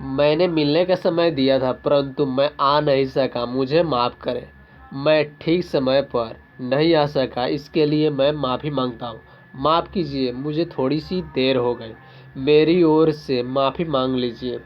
मैंने मिलने का समय दिया था परंतु मैं आ नहीं सका, मुझे माफ़ करें। मैं ठीक समय पर नहीं आ सका, इसके लिए मैं माफ़ी मांगता हूँ। माफ़ कीजिए, मुझे थोड़ी सी देर हो गई। मेरी ओर से माफ़ी मांग लीजिए।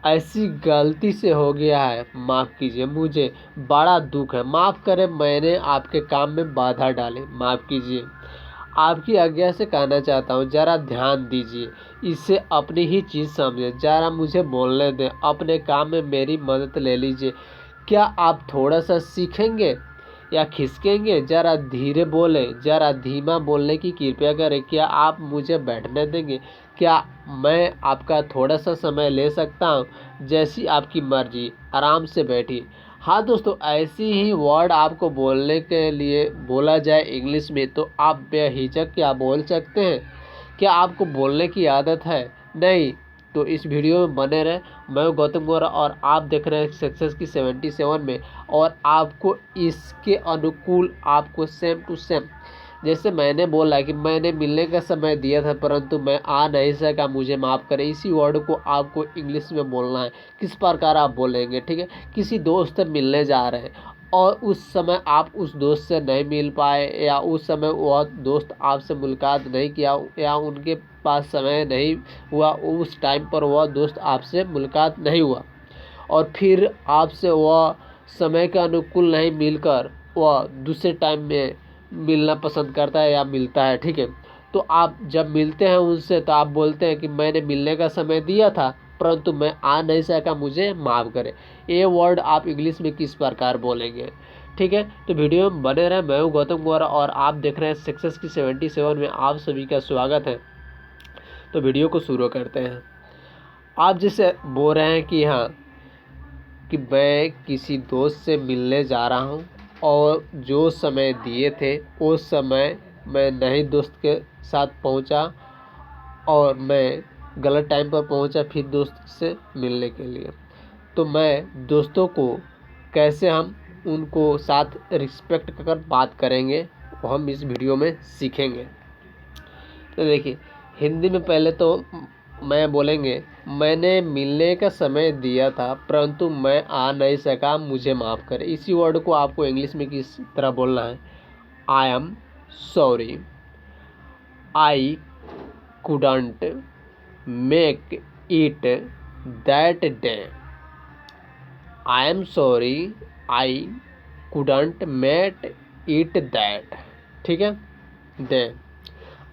ऐसी गलती से हो गया है, माफ़ कीजिए, मुझे बड़ा दुख है। माफ़ करें, मैंने आपके काम में बाधा डाली, माफ़ कीजिए। आपकी आज्ञा से कहना चाहता हूँ, ज़रा ध्यान दीजिए, इसे अपनी ही चीज़ समझें। ज़रा मुझे बोलने दें, अपने काम में मेरी मदद ले लीजिए। क्या आप थोड़ा सा सीखेंगे या खिसकेंगे? ज़रा धीरे बोलें, ज़रा धीमा बोलने की कृपया करें। क्या आप मुझे बैठने देंगे? क्या मैं आपका थोड़ा सा समय ले सकता हूँ? जैसी आपकी मर्जी, आराम से बैठिए। हाँ दोस्तों, ऐसी ही वर्ड आपको बोलने के लिए बोला जाए इंग्लिश में तो आप बेहिचक क्या बोल सकते हैं। क्या आपको बोलने की आदत है? नहीं तो इस वीडियो में बने रहें। मैं हूं गौतम गौरा और आप देख रहे हैं सक्सेस की 77 में। और आपको इसके अनुकूल, आपको सेम टू सेम जैसे मैंने बोला कि मैंने मिलने का समय दिया था परंतु मैं आ नहीं सका, मुझे माफ़ करें, इसी वर्ड को आपको इंग्लिश में बोलना है। किस प्रकार आप बोलेंगे, ठीक है। किसी दोस्त से मिलने जा रहे हैं और उस समय आप उस दोस्त से नहीं मिल पाए, या उस समय वह दोस्त आपसे मुलाकात नहीं किया, या उनके पास समय नहीं हुआ, उस टाइम पर वह दोस्त आपसे मुलाकात नहीं हुआ, और फिर आपसे वह समय के अनुकूल नहीं मिलकर वह दूसरे टाइम में मिलना पसंद करता है या मिलता है, ठीक है। तो आप जब मिलते हैं उनसे तो आप बोलते हैं कि मैंने मिलने का समय दिया था परंतु मैं आ नहीं सका, मुझे माफ़ करें। ये वर्ड आप इंग्लिश में किस प्रकार बोलेंगे, ठीक है। तो वीडियो में बने रहें। मैं हूँ गौतम गौरा और आप देख रहे हैं सक्सेस की 77 में। आप सभी का स्वागत है। तो वीडियो को शुरू करते हैं। आप जैसे बोल रहे हैं कि हाँ, कि मैं किसी दोस्त से मिलने जा रहा हूँ और जो समय दिए थे उस समय मैं नए दोस्त के साथ पहुँचा और मैं गलत टाइम पर पहुँचा फिर दोस्त से मिलने के लिए। तो मैं दोस्तों को कैसे हम उनको साथ रिस्पेक्ट कर बात करेंगे वो हम इस वीडियो में सीखेंगे। तो देखिए, हिंदी में पहले तो मैं बोलेंगे, मैंने मिलने का समय दिया था परंतु मैं आ नहीं सका, मुझे माफ़ करें। इसी वर्ड को आपको इंग्लिश में किस तरह बोलना है? आई am sorry, I couldn't make it that day. I am sorry, I couldn't make it that, ठीक है। दे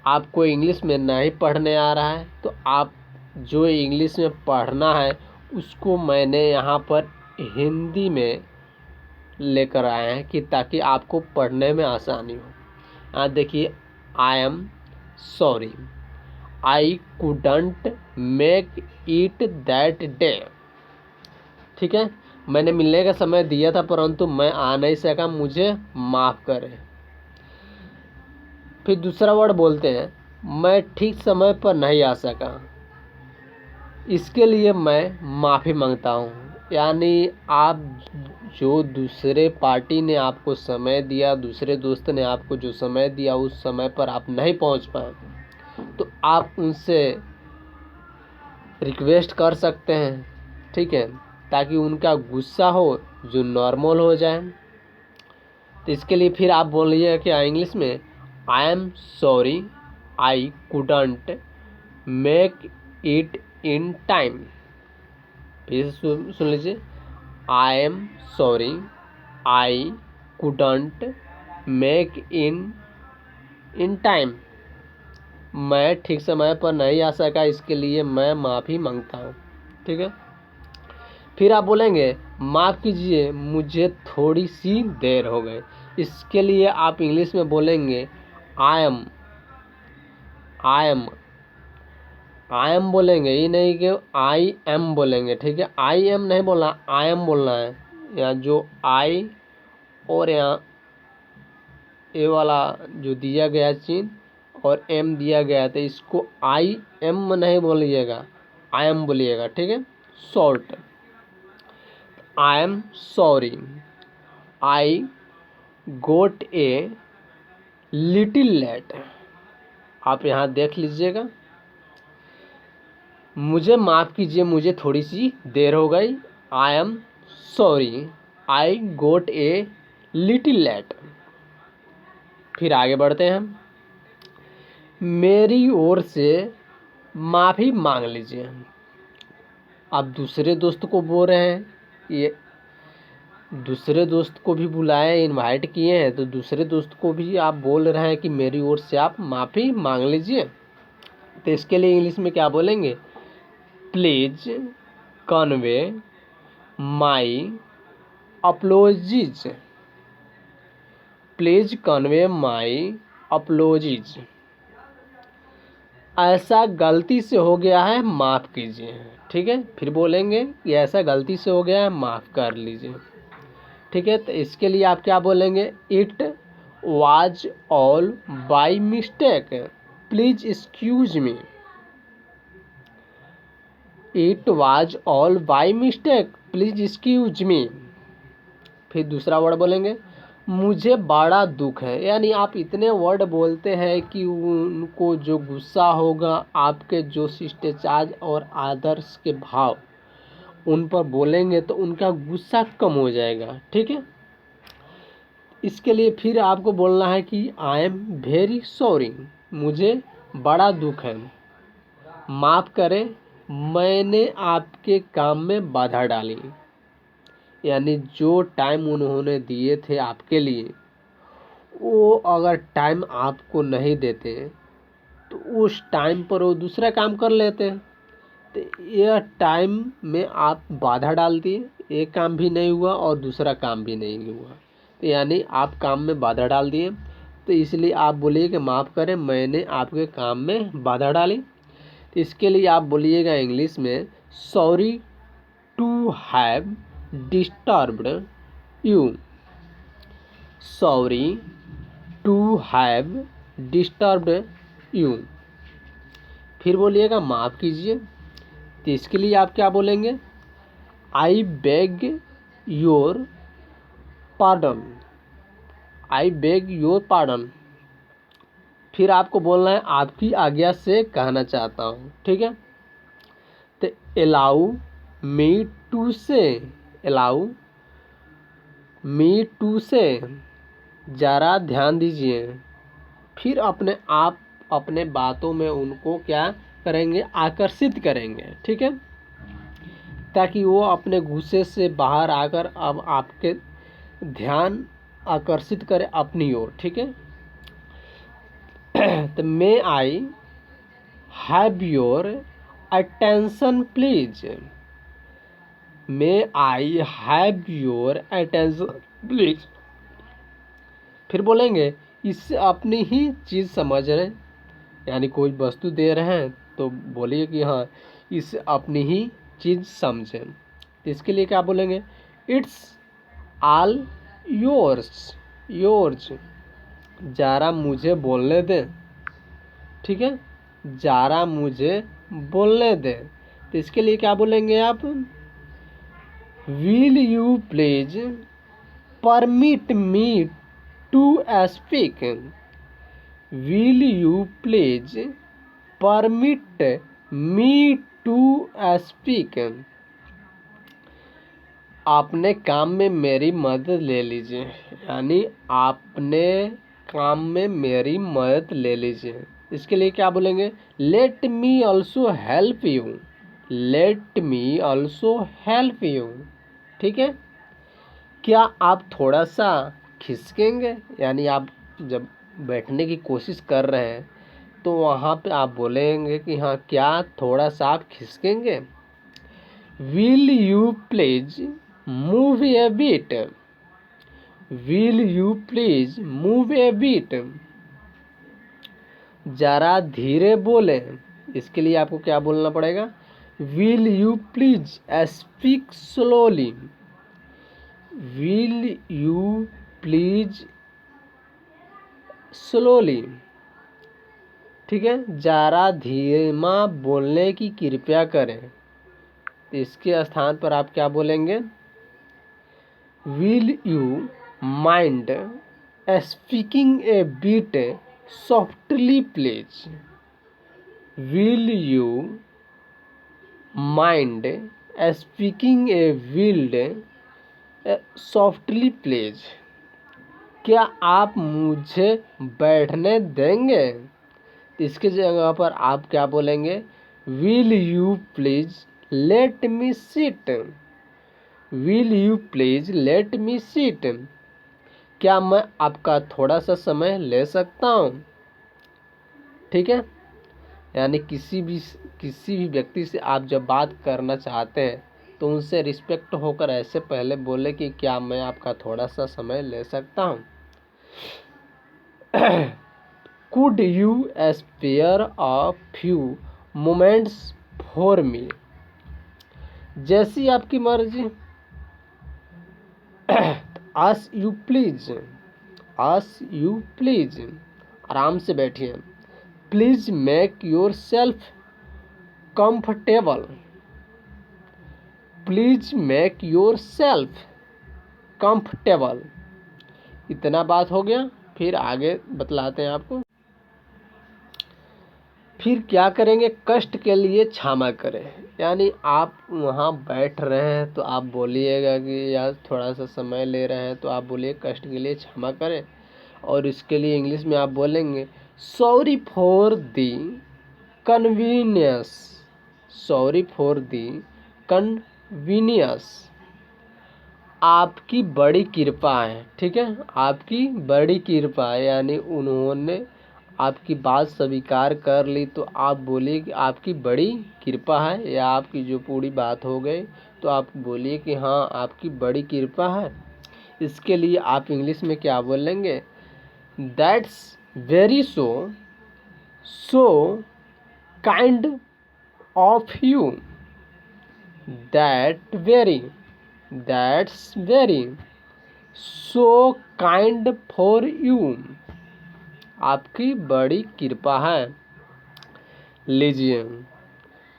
आपको इंग्लिश में नहीं पढ़ने आ रहा है तो आप जो इंग्लिश में पढ़ना है उसको मैंने यहाँ पर हिंदी में लेकर आए हैं कि ताकि आपको पढ़ने में आसानी हो। यहाँ देखिए, आई am sorry, I couldn't make it that day, ठीक है। मैंने मिलने का समय दिया था परंतु मैं आ नहीं सका, मुझे माफ़ करें। फिर दूसरा वर्ड बोलते हैं, मैं ठीक समय पर नहीं आ सका, इसके लिए मैं माफ़ी मांगता हूँ। यानी आप जो दूसरे पार्टी ने आपको समय दिया, दूसरे दोस्त ने आपको जो समय दिया उस समय पर आप नहीं पहुँच पाए तो आप उनसे रिक्वेस्ट कर सकते हैं, ठीक है, ताकि उनका गुस्सा हो जो नॉर्मल हो जाए। तो इसके लिए फिर आप बोलिए क्या इंग्लिश में, आई am sorry, I couldn't make it in time. फिर सुन लीजिए, आई am sorry, I couldn't make in time. मैं ठीक समय पर नहीं आ सका, इसके लिए मैं माफ़ी मांगता हूँ, ठीक है। फिर आप बोलेंगे, माफ़ कीजिए, मुझे थोड़ी सी देर हो गई। इसके लिए आप इंग्लिश में बोलेंगे, आई एम आई एम बोलेंगे, ये नहीं कि आई एम बोलेंगे, ठीक है। आई एम नहीं बोलना, आई एम बोलना है। यहाँ जो आई और यहाँ ए वाला जो दिया गया चिन्ह और एम दिया गया है तो इसको आई एम नहीं बोलिएगा, आई एम बोलिएगा, ठीक है। Short, I am sorry, I got a little late. आप यहाँ देख लीजिएगा, मुझे माफ़ कीजिए, मुझे थोड़ी सी देर हो गई। I am sorry, I got a little late. फिर आगे बढ़ते हैं हम। मेरी ओर से माफ़ी मांग लीजिए। आप दूसरे दोस्त को बोल रहे हैं, ये दूसरे दोस्त को भी बुलाए, इनवाइट किए हैं, तो दूसरे दोस्त को भी आप बोल रहे हैं कि मेरी ओर से आप माफ़ी मांग लीजिए। तो इसके लिए इंग्लिश में क्या बोलेंगे? Please convey my apologies. Please convey my apologies. ऐसा गलती से हो गया है, माफ़ कीजिए। ठीक है, फिर बोलेंगे कि ऐसा गलती से हो गया है, माफ़ कर लीजिए। ठीक है, तो इसके लिए आप क्या बोलेंगे? It was all by mistake, please excuse me. It was all by mistake, please excuse me. फिर दूसरा वर्ड बोलेंगे, मुझे बड़ा दुख है। यानी आप इतने वर्ड बोलते हैं कि उनको जो गुस्सा होगा, आपके जो शिष्टाचार और आदर्श के भाव उन पर बोलेंगे तो उनका गुस्सा कम हो जाएगा। ठीक है, इसके लिए फिर आपको बोलना है कि आई एम वेरी सॉरी, मुझे बड़ा दुख है, माफ़ करें, मैंने आपके काम में बाधा डाली। यानी जो टाइम उन्होंने दिए थे आपके लिए, वो अगर टाइम आपको नहीं देते तो उस टाइम पर वो दूसरा काम कर लेते। तो यह टाइम में आप बाधा डाल दिए, एक काम भी नहीं हुआ और दूसरा काम भी नहीं हुआ। तो यानी आप काम में बाधा डाल दिए, तो इसलिए आप बोलिए कि माफ़ करें, मैंने आपके काम में बाधा डाली। तो इसके लिए आप बोलिएगा इंग्लिश में, sorry to have disturbed you. Sorry to have disturbed you. फिर बोलिएगा माफ़ कीजिए। तो इसके लिए आप क्या बोलेंगे? I beg your pardon. I beg your pardon. फिर आपको बोलना है आपकी आज्ञा से कहना चाहता हूँ। ठीक है, तो अलाउ मी टू से, अलाउ मी टू से, ज़रा ध्यान दीजिए। फिर अपने आप अपने बातों में उनको क्या करेंगे? आकर्षित करेंगे। ठीक है, ताकि वो अपने गुस्से से बाहर आकर अब आपके ध्यान आकर्षित करे अपनी ओर। ठीक है, तो may I have your attention please. May I have your attention please. फिर बोलेंगे इससे अपनी ही चीज़ समझ रहे, यानी कोई वस्तु दे रहे हैं तो बोलिए कि हाँ, इससे अपनी ही चीज़ समझें। तो इसके लिए क्या बोलेंगे? It's all yours, yours. ज़रा मुझे बोलने दें। ठीक है, ज़रा मुझे बोलने दें। तो इसके लिए क्या बोलेंगे आप? Will you please permit me to speak. Will you please permit me to speak. आपने काम में मेरी मदद ले लीजिए। यानी आपने काम में मेरी मदद ले लीजिए। इसके लिए क्या बोलेंगे? Let me also help you. Let me also help you. ठीक है, क्या आप थोड़ा सा खिसकेंगे? यानी आप जब बैठने की कोशिश कर रहे हैं तो वहाँ पे आप बोलेंगे कि हाँ, क्या थोड़ा सा आप खिसकेंगे? Will you please move a bit. Will you please move a bit. ज़रा धीरे बोले। इसके लिए आपको क्या बोलना पड़ेगा? Will you please speak slowly. Will you please slowly. ठीक है, ज़रा धीमा बोलने की कृपया करें। इसके स्थान पर आप क्या बोलेंगे? Will you mind speaking a bit softly please. Will you mind speaking a wild softly please. क्या आप मुझे बैठने देंगे? इसकी जगह पर आप क्या बोलेंगे? Will you please let me sit. Will you please let me sit. क्या मैं आपका थोड़ा सा समय ले सकता हूँ? ठीक है, यानी किसी भी व्यक्ति से आप जब बात करना चाहते हैं तो उनसे रिस्पेक्ट होकर ऐसे पहले बोले कि क्या मैं आपका थोड़ा सा समय ले सकता हूँ। Could you spare a few moments for me. जैसी आपकी मर्जी। As you please. As you please. आराम से बैठिए। Please make yourself comfortable. Please make yourself comfortable. इतना बात हो गया। फिर आगे बतलाते हैं आपको। फिर क्या करेंगे? कष्ट के लिए क्षमा करें। यानी आप वहाँ बैठ रहे हैं तो आप बोलिएगा कि यार थोड़ा सा समय ले रहे हैं, तो आप बोलिए कष्ट के लिए क्षमा करें। और इसके लिए इंग्लिश में आप बोलेंगे sorry for the convenience. Sorry for the convenience. आपकी बड़ी कृपा है। ठीक है, आपकी बड़ी कृपा है, यानी उन्होंने आपकी बात स्वीकार कर ली तो आप बोलिए कि आपकी बड़ी कृपा है, या आपकी जो पूरी बात हो गई तो आप बोलिए कि हाँ आपकी बड़ी कृपा है। इसके लिए आप इंग्लिश में क्या बोलेंगे? That's very so kind of you. That's very so kind for you. आपकी बड़ी कृपा है। लीजिए।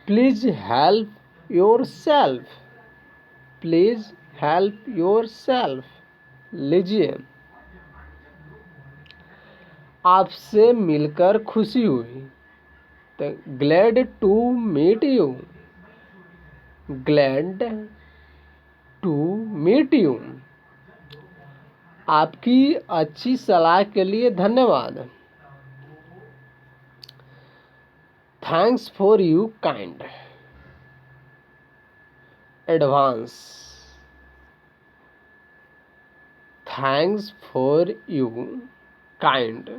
Please help yourself. Please help yourself. लीजिए। आपसे मिलकर खुशी हुई। तो glad to meet you. Glad to meet you. आपकी अच्छी सलाह के लिए धन्यवाद। Thanks for you kind advance. Thanks for you kind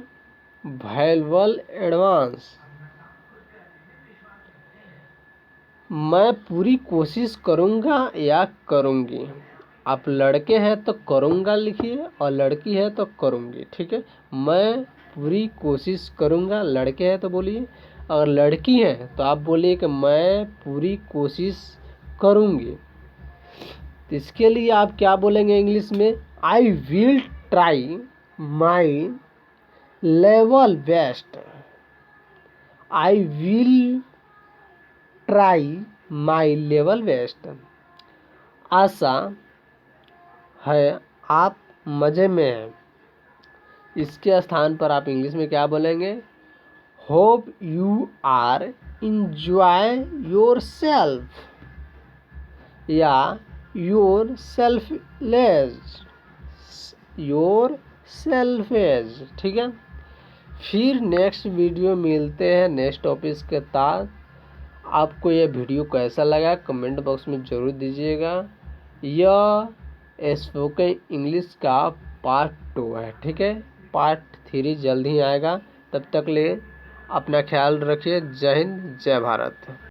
valuable advance. मैं पूरी कोशिश करूँगा या करूँगी। आप लड़के हैं तो करूँगा लिखिए, और लड़की है तो करूँगी। ठीक है, मैं पूरी कोशिश करूँगा, लड़के हैं तो बोलिए। अगर लड़की है तो आप बोलिए कि मैं पूरी कोशिश करूँगी। तो इसके लिए आप क्या बोलेंगे इंग्लिश में? I will try my level best. I will try my level best. आशा है आप मज़े में हैं। इसके स्थान पर आप इंग्लिश में क्या बोलेंगे? Hope you are enjoy yourself, या योर सेल्फेज। ठीक है, फिर नेक्स्ट वीडियो मिलते हैं नेक्स्ट टॉपिक के साथ। आपको यह वीडियो कैसा लगा कमेंट बॉक्स में ज़रूर दीजिएगा। यह स्पोकन इंग्लिश का पार्ट 2 है। ठीक है, पार्ट 3 जल्द ही आएगा। तब तक ले अपना ख्याल रखिए। जय हिंद, जय भारत।